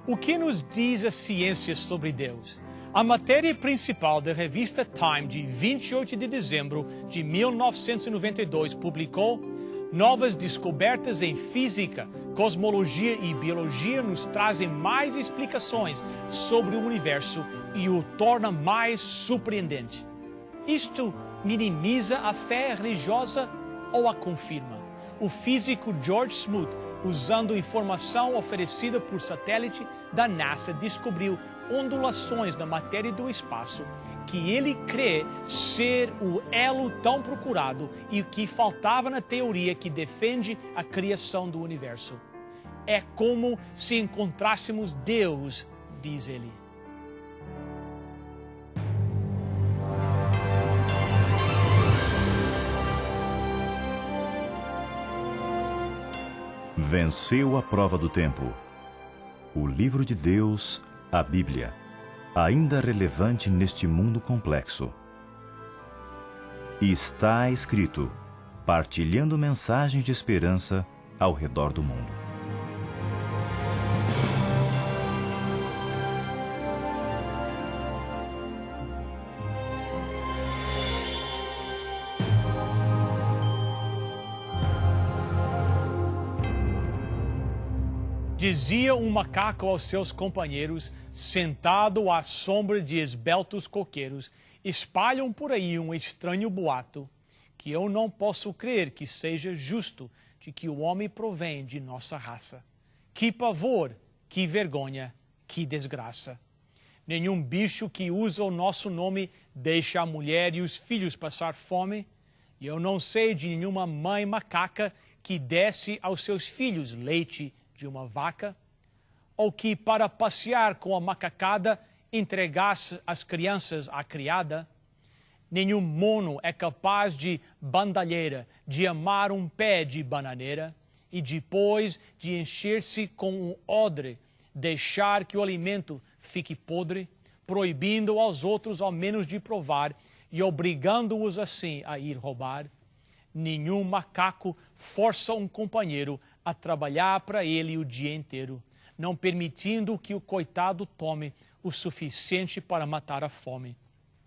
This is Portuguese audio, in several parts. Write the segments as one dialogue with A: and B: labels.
A: O que nos diz a ciência sobre Deus? A matéria principal da revista Time, de 28 de dezembro de 1992, publicou: novas descobertas em física, cosmologia e biologia nos trazem mais explicações sobre o universo e o torna mais surpreendente. Isto minimiza a fé religiosa ou a confirma? O físico George Smoot, usando informação oferecida por satélite da NASA, descobriu ondulações na matéria do espaço que ele crê ser o elo tão procurado e que faltava na teoria que defende a criação do universo. É como se encontrássemos Deus, diz ele.
B: Venceu a prova do tempo. O livro de Deus, a Bíblia, ainda relevante neste mundo complexo. E está escrito, partilhando mensagens de esperança ao redor do mundo.
A: Dizia um macaco aos seus companheiros, sentado à sombra de esbeltos coqueiros: espalham por aí um estranho boato, que eu não posso crer que seja justo, de que o homem provém de nossa raça. Que pavor, que vergonha, que desgraça. Nenhum bicho que usa o nosso nome deixa a mulher e os filhos passar fome, e eu não sei de nenhuma mãe macaca que desse aos seus filhos leite de uma vaca, ou que para passear com a macacada entregasse as crianças à criada. Nenhum mono é capaz de bandalheira, de amar um pé de bananeira e depois de encher-se com um odre, deixar que o alimento fique podre, proibindo aos outros ao menos de provar e obrigando-os assim a ir roubar. Nenhum macaco força um companheiro a trabalhar para ele o dia inteiro, não permitindo que o coitado tome o suficiente para matar a fome.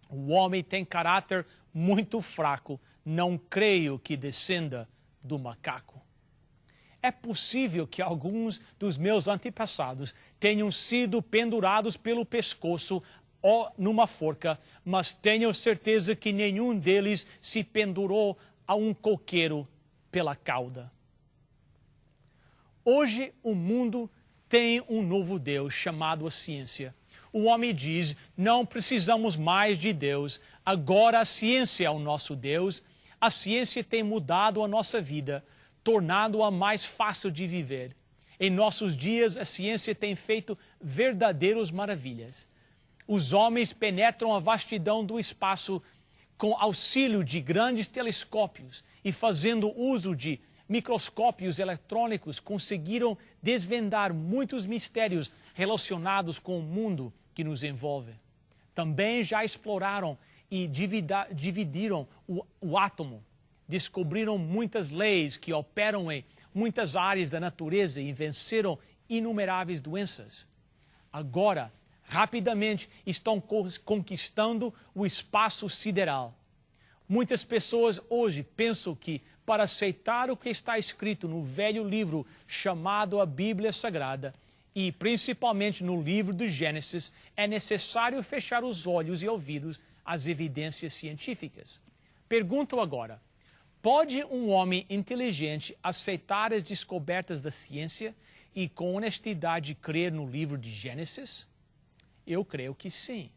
A: O homem tem caráter muito fraco, não creio que descenda do macaco. É possível que alguns dos meus antepassados tenham sido pendurados pelo pescoço ou numa forca, mas tenho certeza que nenhum deles se pendurou a um coqueiro pela cauda. Hoje o mundo tem um novo Deus chamado a ciência. O homem diz: não precisamos mais de Deus, agora a ciência é o nosso Deus. A ciência tem mudado a nossa vida, tornando-a mais fácil de viver. Em nossos dias, a ciência tem feito verdadeiras maravilhas. Os homens penetram a vastidão do espaço com auxílio de grandes telescópios e, fazendo uso de microscópios eletrônicos, conseguiram desvendar muitos mistérios relacionados com o mundo que nos envolve. Também já exploraram e dividiram o átomo, descobriram muitas leis que operam em muitas áreas da natureza e venceram inumeráveis doenças. Agora, rapidamente, estão conquistando o espaço sideral. Muitas pessoas hoje pensam que, para aceitar o que está escrito no velho livro chamado a Bíblia Sagrada, e principalmente no livro do Gênesis, é necessário fechar os olhos e ouvidos às evidências científicas. Pergunto agora: pode um homem inteligente aceitar as descobertas da ciência e com honestidade crer no livro de Gênesis? Eu creio que sim.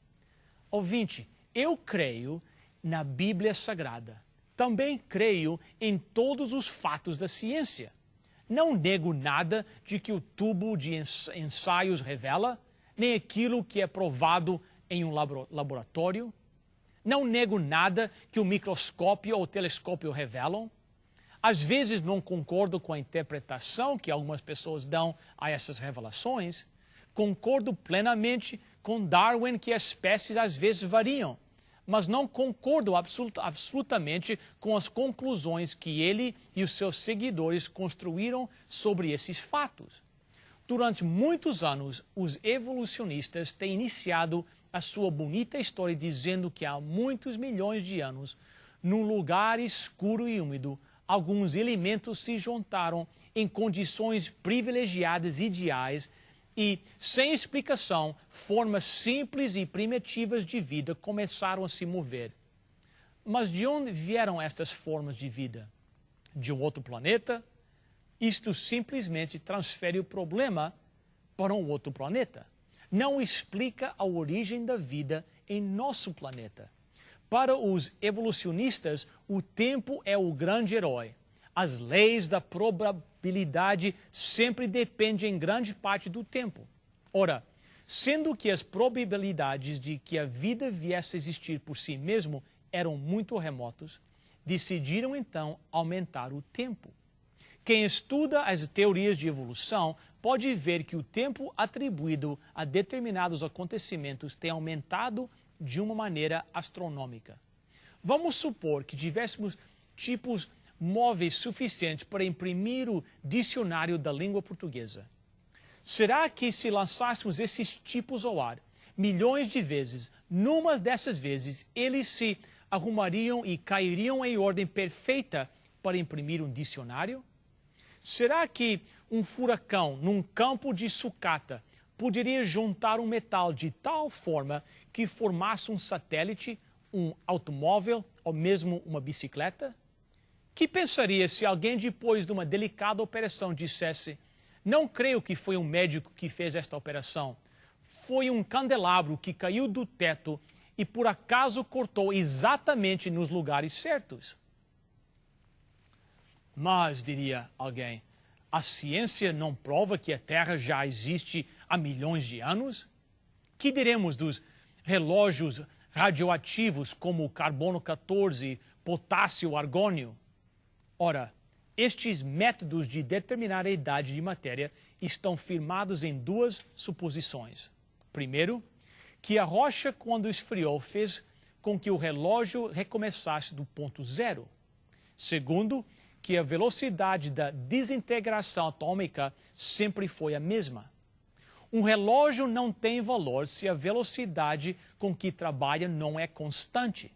A: Ouvinte, eu creio na Bíblia Sagrada. Também creio em todos os fatos da ciência. Não nego nada de que o tubo de ensaios revela, nem aquilo que é provado em um laboratório. Não nego nada que o microscópio ou o telescópio revelam. Às vezes não concordo com a interpretação que algumas pessoas dão a essas revelações. Concordo plenamente com Darwin que as espécies às vezes variam, mas não concordo absolutamente com as conclusões que ele e os seus seguidores construíram sobre esses fatos. Durante muitos anos, os evolucionistas têm iniciado a sua bonita história dizendo que há muitos milhões de anos, num lugar escuro e úmido, alguns elementos se juntaram em condições privilegiadas e ideais e, sem explicação, formas simples e primitivas de vida começaram a se mover. Mas de onde vieram estas formas de vida? De um outro planeta? Isto simplesmente transfere o problema para um outro planeta. Não explica a origem da vida em nosso planeta. Para os evolucionistas, o tempo é o grande herói. As leis da probabilidade sempre dependem em grande parte do tempo. Ora, sendo que as probabilidades de que a vida viesse a existir por si mesmo eram muito remotos, decidiram então aumentar o tempo. Quem estuda as teorias de evolução pode ver que o tempo atribuído a determinados acontecimentos tem aumentado de uma maneira astronômica. Vamos supor que tivéssemos tipos móveis suficientes para imprimir o dicionário da língua portuguesa. Será que se lançássemos esses tipos ao ar milhões de vezes, numa dessas vezes eles se arrumariam e cairiam em ordem perfeita para imprimir um dicionário? Será que um furacão num campo de sucata poderia juntar um metal de tal forma que formasse um satélite, um automóvel ou mesmo uma bicicleta? Que pensaria se alguém, depois de uma delicada operação, dissesse: não creio que foi um médico que fez esta operação. Foi um candelabro que caiu do teto e por acaso cortou exatamente nos lugares certos. Mas, diria alguém, a ciência não prova que a Terra já existe há milhões de anos? Que diremos dos relógios radioativos como o carbono 14, potássio, argônio? Ora, estes métodos de determinar a idade de matéria estão firmados em duas suposições. Primeiro, que a rocha, quando esfriou, fez com que o relógio recomeçasse do ponto zero. Segundo, que a velocidade da desintegração atômica sempre foi a mesma. Um relógio não tem valor se a velocidade com que trabalha não é constante.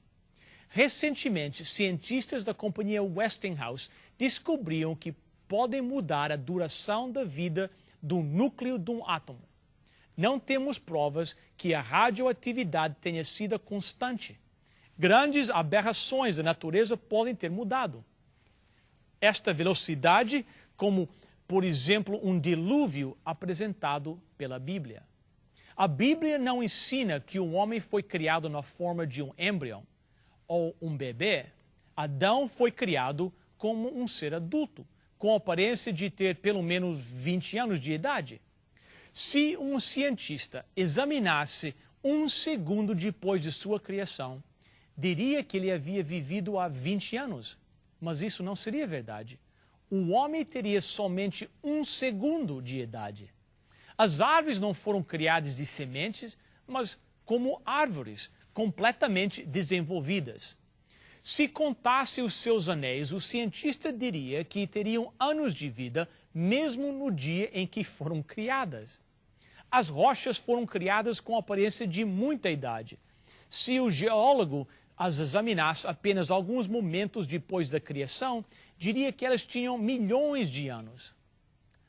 A: Recentemente, cientistas da companhia Westinghouse descobriram que podem mudar a duração da vida do núcleo de um átomo. Não temos provas que a radioatividade tenha sido constante. Grandes aberrações da natureza podem ter mudado esta velocidade, como, por exemplo, um dilúvio apresentado pela Bíblia. A Bíblia não ensina que o homem foi criado na forma de um embrião ou um bebê. Adão foi criado como um ser adulto, com a aparência de ter pelo menos 20 anos de idade. Se um cientista examinasse um segundo depois de sua criação, diria que ele havia vivido há 20 anos. Mas isso não seria verdade. O homem teria somente um segundo de idade. As árvores não foram criadas de sementes, mas como árvores, completamente desenvolvidas. Se contasse os seus anéis, o cientista diria que teriam anos de vida, mesmo no dia em que foram criadas. As rochas foram criadas com a aparência de muita idade. Se o geólogo as examinasse apenas alguns momentos depois da criação, diria que elas tinham milhões de anos.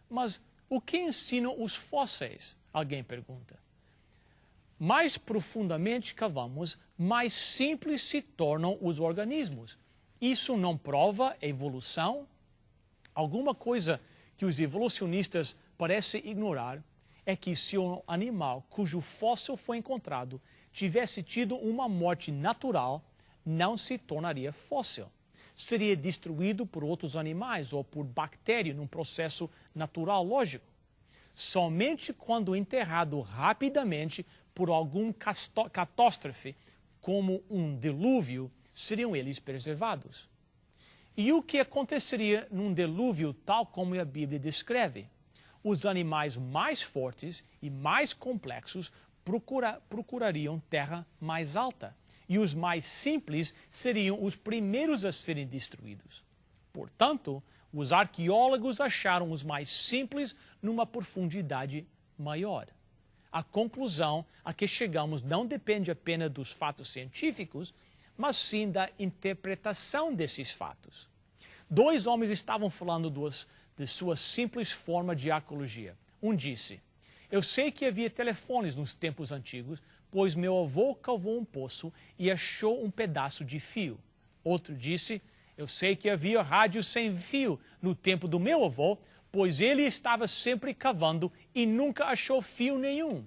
A: Mas o que ensinam os fósseis? Alguém pergunta. Mais profundamente cavamos, mais simples se tornam os organismos. Isso não prova evolução? Alguma coisa que os evolucionistas parecem ignorar é que se um animal cujo fóssil foi encontrado tivesse tido uma morte natural, não se tornaria fóssil. Seria destruído por outros animais ou por bactéria num processo natural lógico. Somente quando enterrado rapidamente por alguma catástrofe, como um dilúvio, seriam eles preservados. E o que aconteceria num dilúvio tal como a Bíblia descreve? Os animais mais fortes e mais complexos procurariam terra mais alta, e os mais simples seriam os primeiros a serem destruídos. Portanto, Os arqueólogos acharam os mais simples numa profundidade maior. A conclusão a que chegamos não depende apenas dos fatos científicos, mas sim da interpretação desses fatos. Dois homens estavam falando de sua simples forma de arqueologia. Um disse: eu sei que havia telefones nos tempos antigos, pois meu avô cavou um poço e achou um pedaço de fio. Outro disse: eu sei que havia rádio sem fio no tempo do meu avô, pois ele estava sempre cavando e nunca achou fio nenhum.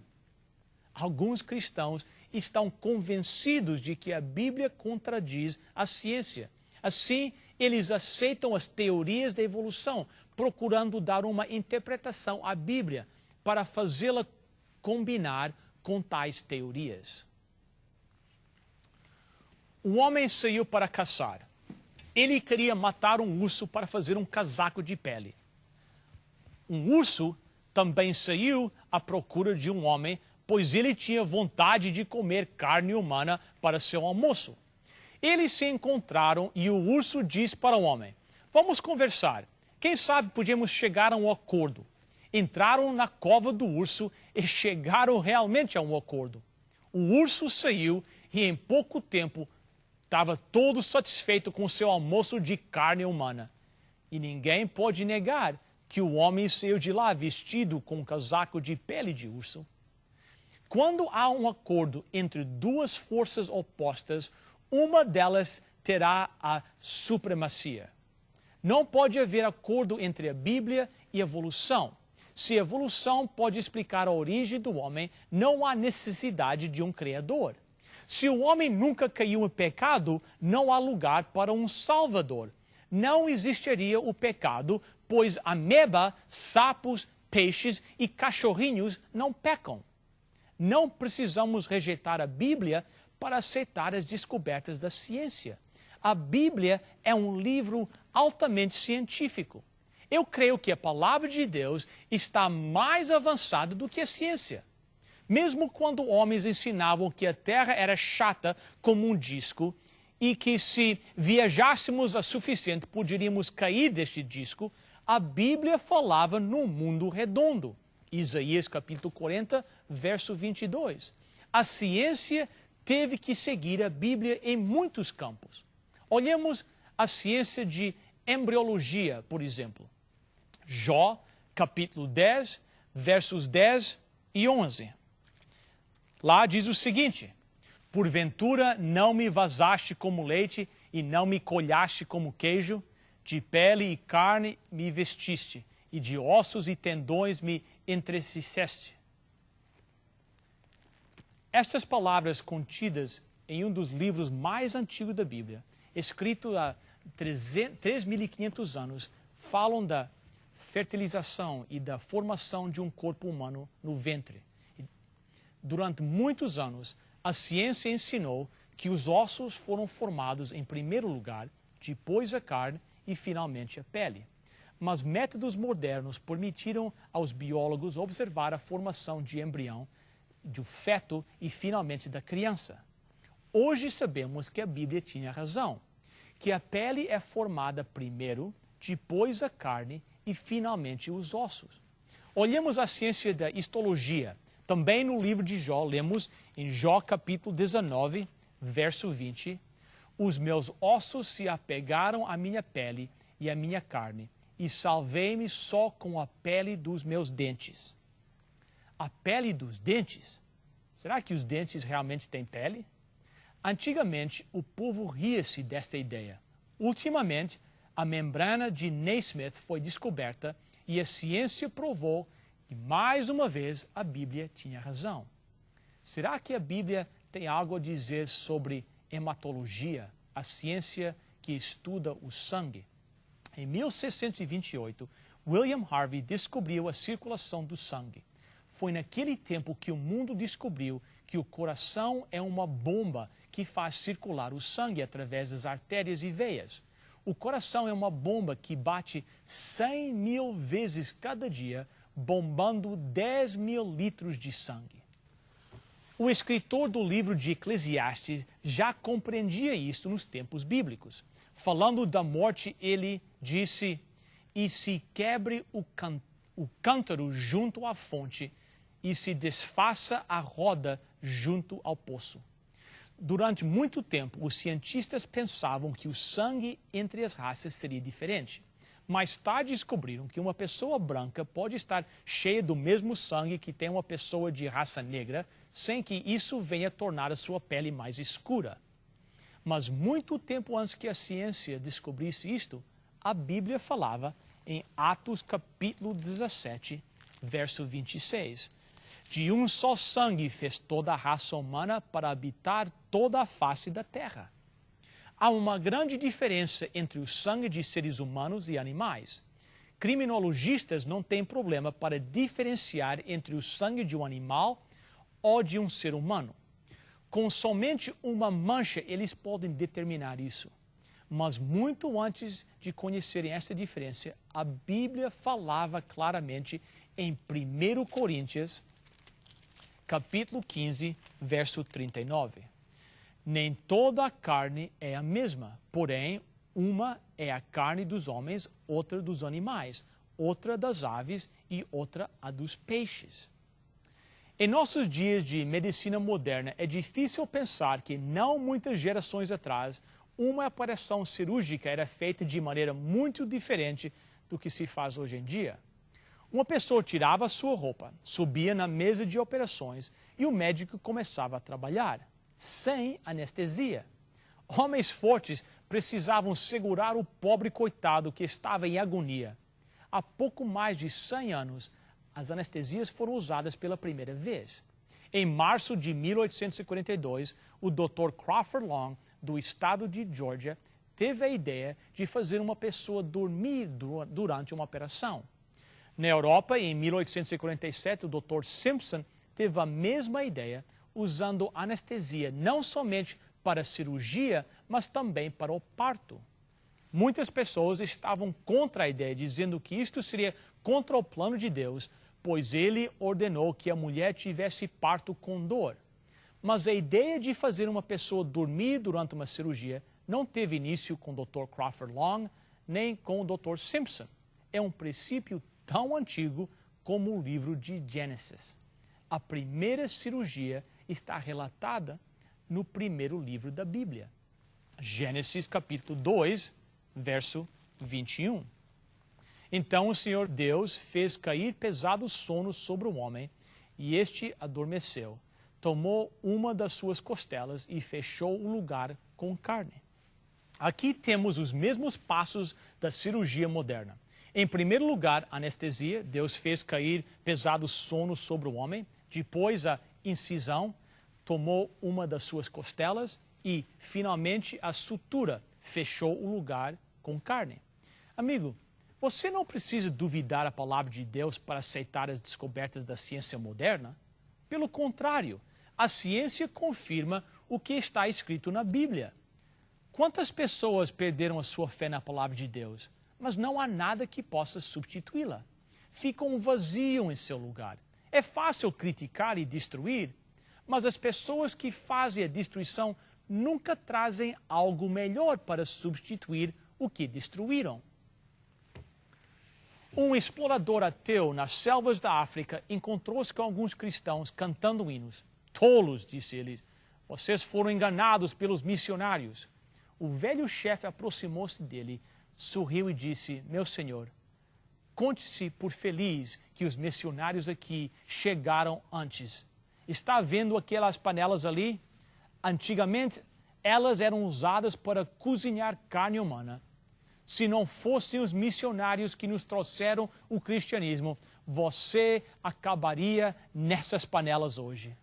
A: Alguns cristãos estão convencidos de que a Bíblia contradiz a ciência. Assim, eles aceitam as teorias da evolução, procurando dar uma interpretação à Bíblia para fazê-la combinar com tais teorias. Um homem saiu para caçar. Ele queria matar um urso para fazer um casaco de pele. Um urso também saiu à procura de um homem, pois ele tinha vontade de comer carne humana para seu almoço. Eles se encontraram e o urso disse para o homem: vamos conversar. Quem sabe podemos chegar a um acordo. Entraram na cova do urso e chegaram realmente a um acordo. O urso saiu e em pouco tempo estava todo satisfeito com seu almoço de carne humana. E ninguém pode negar que o homem saiu de lá vestido com um casaco de pele de urso. Quando há um acordo entre duas forças opostas, uma delas terá a supremacia. Não pode haver acordo entre a Bíblia e a evolução. Se a evolução pode explicar a origem do homem, não há necessidade de um Criador. Se o homem nunca caiu em pecado, não há lugar para um Salvador. Não existiria o pecado, pois ameba, sapos, peixes e cachorrinhos não pecam. Não precisamos rejeitar a Bíblia para aceitar as descobertas da ciência. A Bíblia é um livro altamente científico. Eu creio que a palavra de Deus está mais avançada do que a ciência. Mesmo quando homens ensinavam que a Terra era chata como um disco e que se viajássemos o suficiente poderíamos cair deste disco, a Bíblia falava num mundo redondo. Isaías capítulo 40, verso 22. A ciência teve que seguir a Bíblia em muitos campos. Olhemos a ciência de embriologia, por exemplo. Jó, capítulo 10, versos 10 e 11. Lá diz o seguinte: porventura não me vazaste como leite e não me colhaste como queijo, de pele e carne me vestiste, e de ossos e tendões me entreciceste. Estas palavras contidas em um dos livros mais antigos da Bíblia, escrito há 3.500 anos, falam da fertilização e da formação de um corpo humano no ventre. Durante muitos anos, a ciência ensinou que os ossos foram formados em primeiro lugar, depois a carne e finalmente a pele. Mas métodos modernos permitiram aos biólogos observar a formação de embrião, do feto e finalmente da criança. Hoje sabemos que a Bíblia tinha razão, que a pele é formada primeiro, depois a carne e finalmente os ossos. Olhemos a ciência da histologia. Também no livro de Jó, lemos em Jó capítulo 19, verso 20, os meus ossos se apegaram à minha pele e à minha carne, e salvei-me só com a pele dos meus dentes. A pele dos dentes? Será que os dentes realmente têm pele? Antigamente, o povo ria-se desta ideia. Ultimamente, a membrana de Naismith foi descoberta e a ciência provou que, mais uma vez, a Bíblia tinha razão. Será que a Bíblia tem algo a dizer sobre hematologia, a ciência que estuda o sangue? Em 1628, William Harvey descobriu a circulação do sangue. Foi naquele tempo que o mundo descobriu que o coração é uma bomba que faz circular o sangue através das artérias e veias. O coração é uma bomba que bate 100.000 vezes cada dia, bombando 10.000 litros de sangue. O escritor do livro de Eclesiastes já compreendia isso nos tempos bíblicos. Falando da morte, ele disse: e se quebre o cântaro junto à fonte e se desfaça a roda junto ao poço. Durante muito tempo, os cientistas pensavam que o sangue entre as raças seria diferente. Mais tarde descobriram que uma pessoa branca pode estar cheia do mesmo sangue que tem uma pessoa de raça negra, sem que isso venha tornar a sua pele mais escura. Mas muito tempo antes que a ciência descobrisse isto, a Bíblia falava em Atos capítulo 17, verso 26. De um só sangue fez toda a raça humana para habitar toda a face da terra. Há uma grande diferença entre o sangue de seres humanos e animais. Criminologistas não têm problema para diferenciar entre o sangue de um animal ou de um ser humano. Com somente uma mancha, eles podem determinar isso. Mas muito antes de conhecerem essa diferença, a Bíblia falava claramente em 1 Coríntios, capítulo 15, verso 39. Nem toda a carne é a mesma, porém, uma é a carne dos homens, outra dos animais, outra das aves e outra a dos peixes. Em nossos dias de medicina moderna, é difícil pensar que não muitas gerações atrás, uma operação cirúrgica era feita de maneira muito diferente do que se faz hoje em dia. Uma pessoa tirava a sua roupa, subia na mesa de operações e o médico começava a trabalhar, sem anestesia. Homens fortes precisavam segurar o pobre coitado que estava em agonia. Há pouco mais de 100 anos, as anestesias foram usadas pela primeira vez. Em março de 1842, o Dr. Crawford Long, do estado de Georgia, teve a ideia de fazer uma pessoa dormir durante uma operação. Na Europa, em 1847, o Dr. Simpson teve a mesma ideia, usando anestesia não somente para a cirurgia, mas também para o parto. Muitas pessoas estavam contra a ideia, dizendo que isto seria contra o plano de Deus, pois ele ordenou que a mulher tivesse parto com dor. Mas a ideia de fazer uma pessoa dormir durante uma cirurgia não teve início com o Dr. Crawford Long, nem com o Dr. Simpson. É um princípio tão antigo como o livro de Gênesis. A primeira cirurgia está relatada no primeiro livro da Bíblia. Gênesis capítulo 2, verso 21. Então o Senhor Deus fez cair pesado sono sobre o homem, e este adormeceu. Tomou uma das suas costelas e fechou o lugar com carne. Aqui temos os mesmos passos da cirurgia moderna. Em primeiro lugar, anestesia. Deus fez cair pesado sono sobre o homem. Depois, a incisão. Tomou uma das suas costelas e, finalmente, a sutura. Fechou o lugar com carne. Amigo, você não precisa duvidar a palavra de Deus para aceitar as descobertas da ciência moderna. Pelo contrário, a ciência confirma o que está escrito na Bíblia. Quantas pessoas perderam a sua fé na palavra de Deus, mas não há nada que possa substituí-la? Fica um vazio em seu lugar. É fácil criticar e destruir, mas as pessoas que fazem a destruição nunca trazem algo melhor para substituir o que destruíram. Um explorador ateu nas selvas da África encontrou-se com alguns cristãos cantando hinos. Tolos, disse ele, vocês foram enganados pelos missionários. O velho chefe aproximou-se dele, sorriu e disse, meu senhor, conte-se por feliz que os missionários aqui chegaram antes. Está vendo aquelas panelas ali? Antigamente, elas eram usadas para cozinhar carne humana. Se não fossem os missionários que nos trouxeram o cristianismo, você acabaria nessas panelas hoje.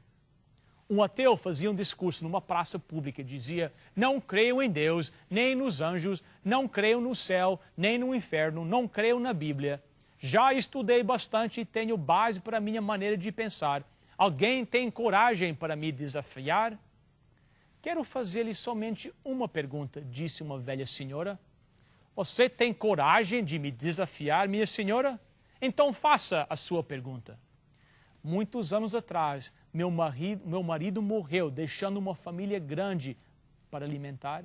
A: Um ateu fazia um discurso numa praça pública e dizia, não creio em Deus, nem nos anjos, não creio no céu, nem no inferno, não creio na Bíblia. Já estudei bastante e tenho base para a minha maneira de pensar. Alguém tem coragem para me desafiar? Quero fazer-lhe somente uma pergunta, disse uma velha senhora. Você tem coragem de me desafiar, minha senhora? Então faça a sua pergunta. Muitos anos atrás, meu marido morreu, deixando uma família grande para alimentar.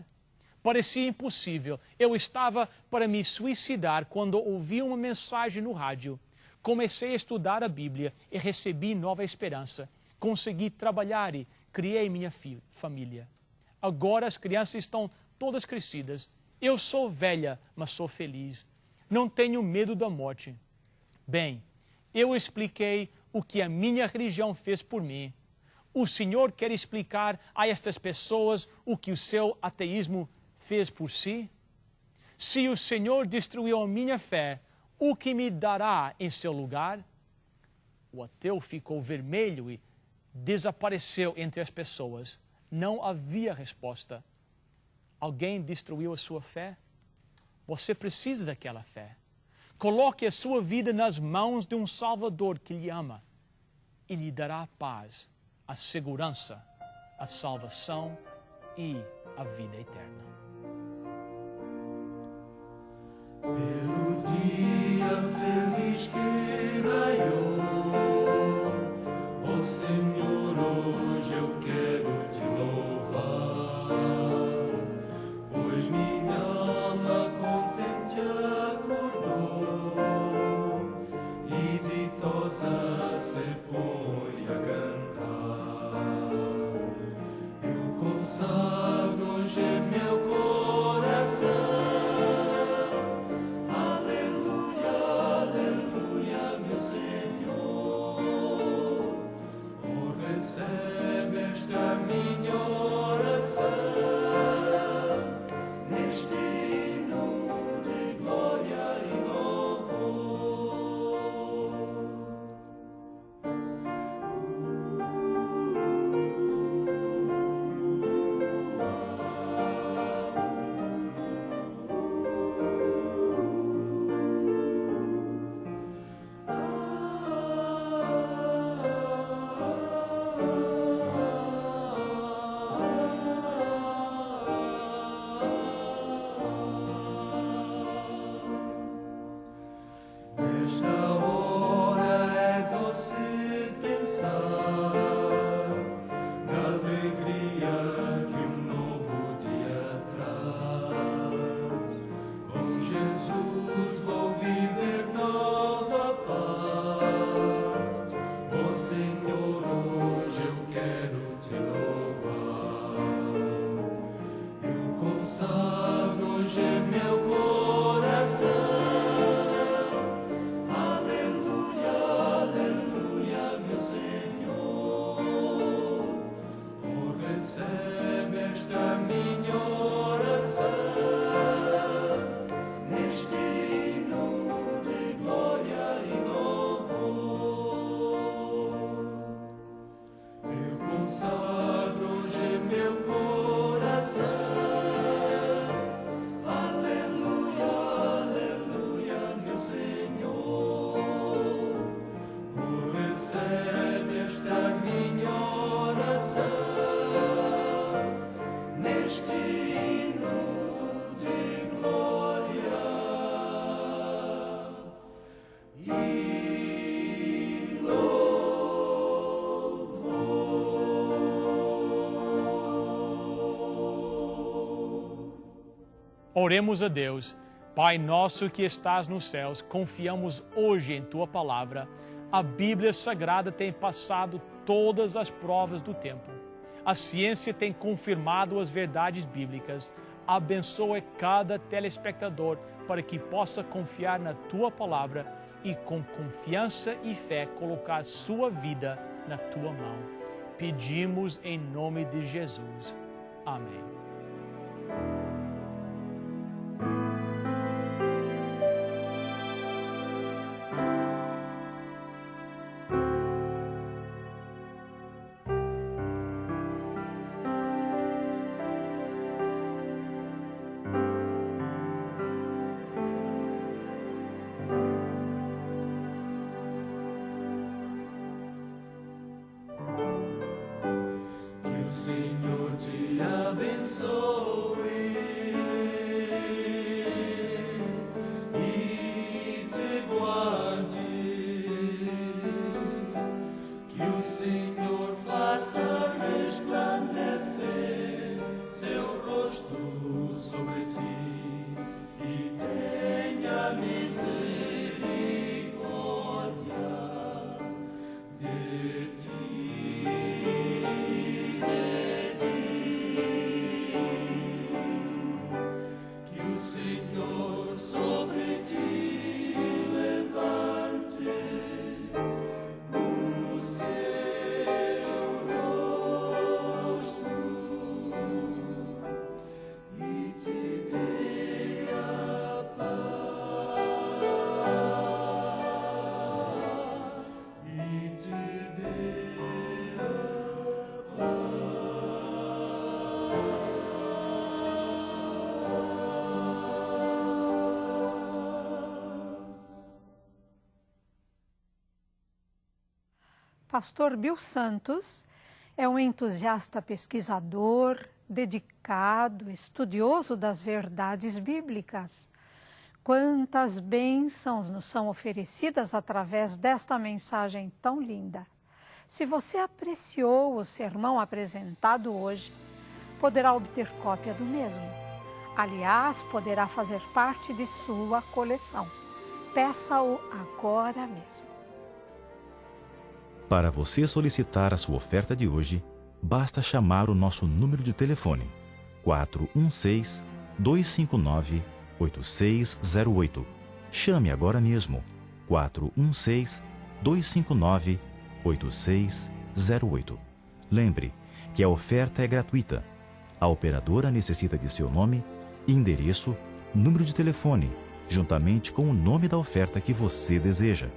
A: Parecia impossível. Eu estava para me suicidar quando ouvi uma mensagem no rádio. Comecei a estudar a Bíblia e recebi nova esperança. Consegui trabalhar e criei minha família. Agora as crianças estão todas crescidas. Eu sou velha, mas sou feliz. Não tenho medo da morte. Bem, eu expliquei o que a minha religião fez por mim. O Senhor quer explicar a estas pessoas o que o seu ateísmo fez por si? Se o Senhor destruiu a minha fé, o que me dará em seu lugar? O ateu ficou vermelho e desapareceu entre as pessoas. Não havia resposta. Alguém destruiu a sua fé? Você precisa daquela fé. Coloque a sua vida nas mãos de um Salvador que lhe ama e lhe dará a paz, a segurança, a salvação e a vida eterna.
C: Pelo dia feliz que raiou, ó Senhor, hoje eu quero te louvar, pois minha alma contente acordou e ditosa se põe a cantar. Eu consagro hoje meu coração. Recebe esta minha oração, neste hino de glória e louvor. Nesta hora é doce pensar na alegria que um novo dia traz. Com Jesus vou viver nova paz. Ó Senhor, hoje eu quero te louvar. Eu consagro hoje meu coração. Recebe esta minha oração, neste hino de glória e louvor. Eu consagro hoje meu coração. Aleluia, aleluia, meu Senhor. Recebe esta minha oração. Neste hino de glória e louvor.
A: Oremos a Deus. Pai nosso que estás nos céus, confiamos hoje em Tua palavra. A Bíblia Sagrada tem passado todas as provas do tempo. A ciência tem confirmado as verdades bíblicas. Abençoe cada telespectador para que possa confiar na Tua palavra e com confiança e fé colocar sua vida na Tua mão. Pedimos em nome de Jesus. Amém.
C: Que o Senhor te abençoe e te guarde. Que o Senhor faça resplandecer seu rosto sobre
D: Pastor Bill Santos é um entusiasta pesquisador, dedicado, estudioso das verdades bíblicas. Quantas bênçãos nos são oferecidas através desta mensagem tão linda. Se você apreciou o sermão apresentado hoje, poderá obter cópia do mesmo. Aliás, poderá fazer parte de sua coleção. Peça-o agora mesmo.
B: Para você solicitar a sua oferta de hoje, basta chamar o nosso número de telefone 416-259-8608. Chame agora mesmo 416-259-8608. Lembre que a oferta é gratuita. A operadora necessita de seu nome, endereço, número de telefone, juntamente com o nome da oferta que você deseja.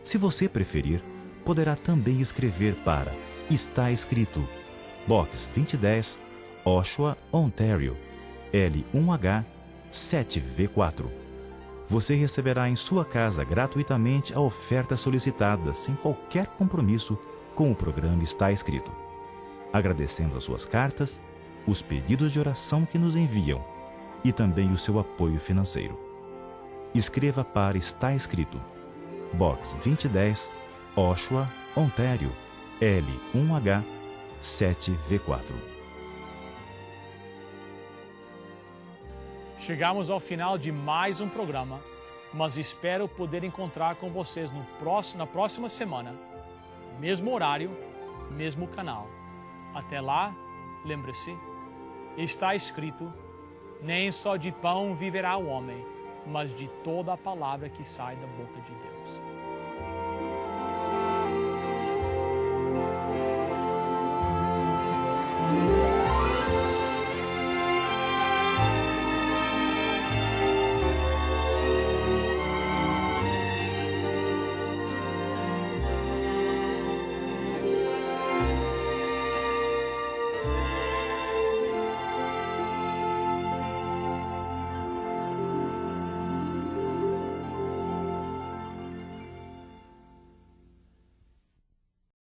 B: Se você preferir, poderá também escrever para Está Escrito, Box 2010, Oshawa, Ontário, L1H 7V4. Você receberá em sua casa gratuitamente a oferta solicitada, sem qualquer compromisso com o programa Está Escrito. Agradecemos as suas cartas, os pedidos de oração que nos enviam e também o seu apoio financeiro. Escreva para Está Escrito, Box 2010, Oshawa, Ontário, L1H 7V4.
A: Chegamos ao final de mais um programa, mas espero poder encontrar com vocês na próxima semana. Mesmo horário, mesmo canal. Até lá, lembre-se, está escrito: nem só de pão viverá o homem, mas de toda a palavra que sai da boca de Deus.